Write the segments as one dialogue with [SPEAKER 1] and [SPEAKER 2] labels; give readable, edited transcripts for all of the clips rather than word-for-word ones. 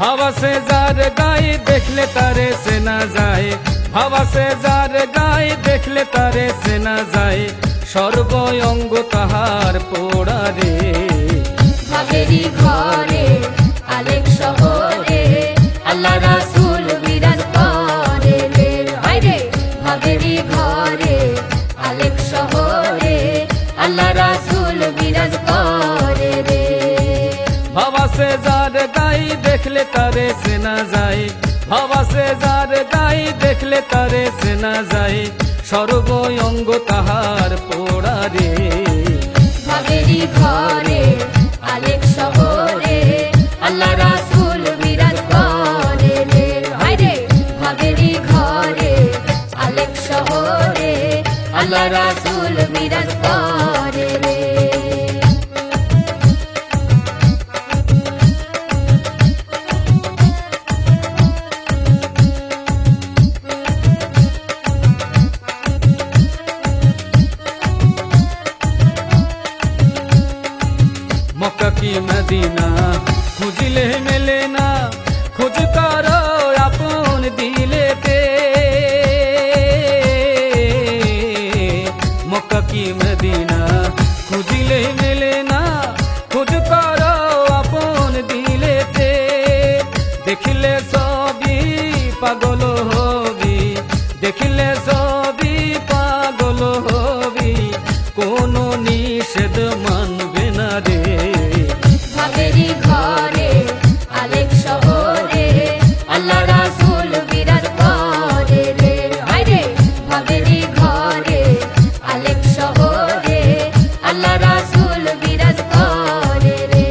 [SPEAKER 1] ভাবা সে যার গায়ে দেখলে তারে চেনা যায়, ভাবা সে যার গায়ে দেখলে তারে চেনা যায়, সর্ব অঙ্গ তাহার পোড়া রে।
[SPEAKER 2] ভাবেরই ঘরে আলেক শহরে আল্লাহ রাসূল বিরাজ করে রে। হায়রে ভাবেরই ঘরে আলেক শহরে আল্লাহ রাসূল বিরাজ করে রে।
[SPEAKER 1] ভাবা সে যার গায়ে দেখলে তারে চেনা যায়, ভাবা সে যার গায়ে দেখলে তারে চেনা যায়, সর্ব অঙ্গ তাহার পোড়া রে।
[SPEAKER 2] ভাবেরই ঘরে আলেক শহরে আল্লাহ রাসূল বিরাজ করে রে। হায়রে ভাবেরই ঘরে আলেক শহরে আল্লাহ রাসূল বিরাজ করে রে।
[SPEAKER 1] মক্কা কি মদিনা খুঁজিলে মেলে না, খোঁজ করো আপন দিলেতে। মক্কা কি মদিনা খুঁজিলে মেলে না, খোঁজ করো আপন দিলেতে। দেখিলে সবই পাগল হবি, দেখিলে সবই পাগল হবি, কোনো নিষেধ মানবে না রে।
[SPEAKER 2] ভাবেরই ঘরে আলেক শহরে আল্লাহ রাসূল বিরাজ করে রে। হায়রে ভাবেরই ঘরে আলেক শহরে আল্লাহ রাসূল বিরাজ করে রে।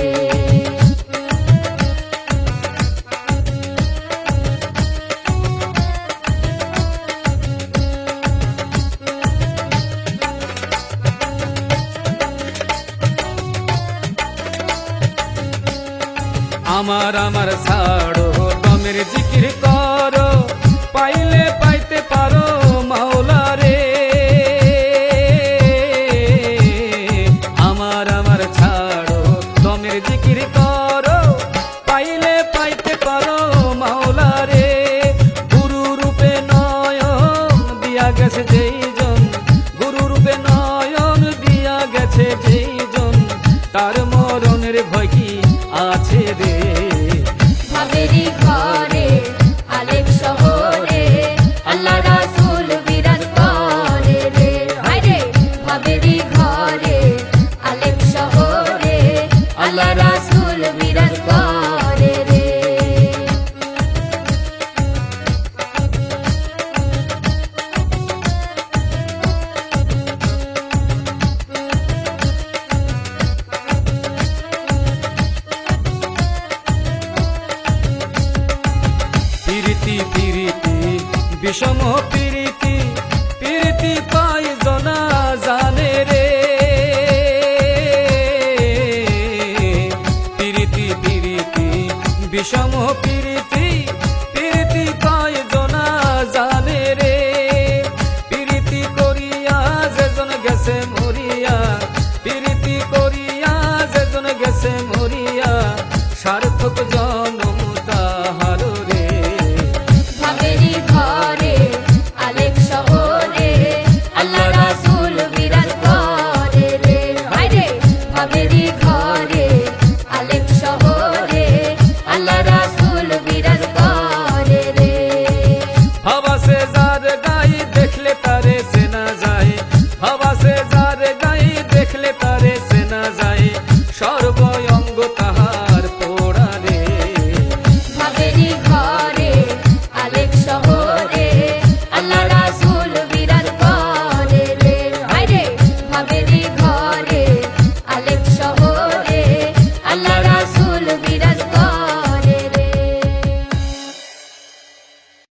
[SPEAKER 1] আমার আমার ছাড়ো দমের জিকির করো, পাইলে পাইতে পারো মাওলা রে। আমার আমার ছাড়ো দমের জিকির করো, পাইলে পাইতে পারো মাওলা রে। গুরু রূপে নয়ন দিয়া গেছে যেইজন, গুরু রূপে নয়ন দিয়া গেছে যেইজন, তার মরণের ভয় কি আছে রে।
[SPEAKER 2] ভাবেরই ঘরে আলেক শহরে আল্লাহ রাসূল বিরাজ করে রে। হায়রে ভাবেরই ঘরে আলেক শহরে আল্লাহ রাসূল বিরাজ করে রে।
[SPEAKER 1] পিরিতি পিরিতি বিষম পিরিতি, পিরিতি পাই জনা জানে রে। পিরিতি পিরিতি বিষম পিরিতি, পিরিতি পাই জনা জানে রে। পিরিতি করিয়া যেজন গেছে মরিয়া, পিরিতি করিয়া যেজন গেছে মরিয়া, সার্থক জনম তাহার রে।
[SPEAKER 2] ভাবেরই ঘরে আলেক শহরে আল্লাহ রাসূল বিরাজ করে রে। হায়রে ভাবেরই ঘরে আলেক শহরে আল্লাহ রাসূল বিরাজ করে রে।
[SPEAKER 1] ভাবা সে যার গায়ে দেখলে তারে চেনা যায়, ভাবা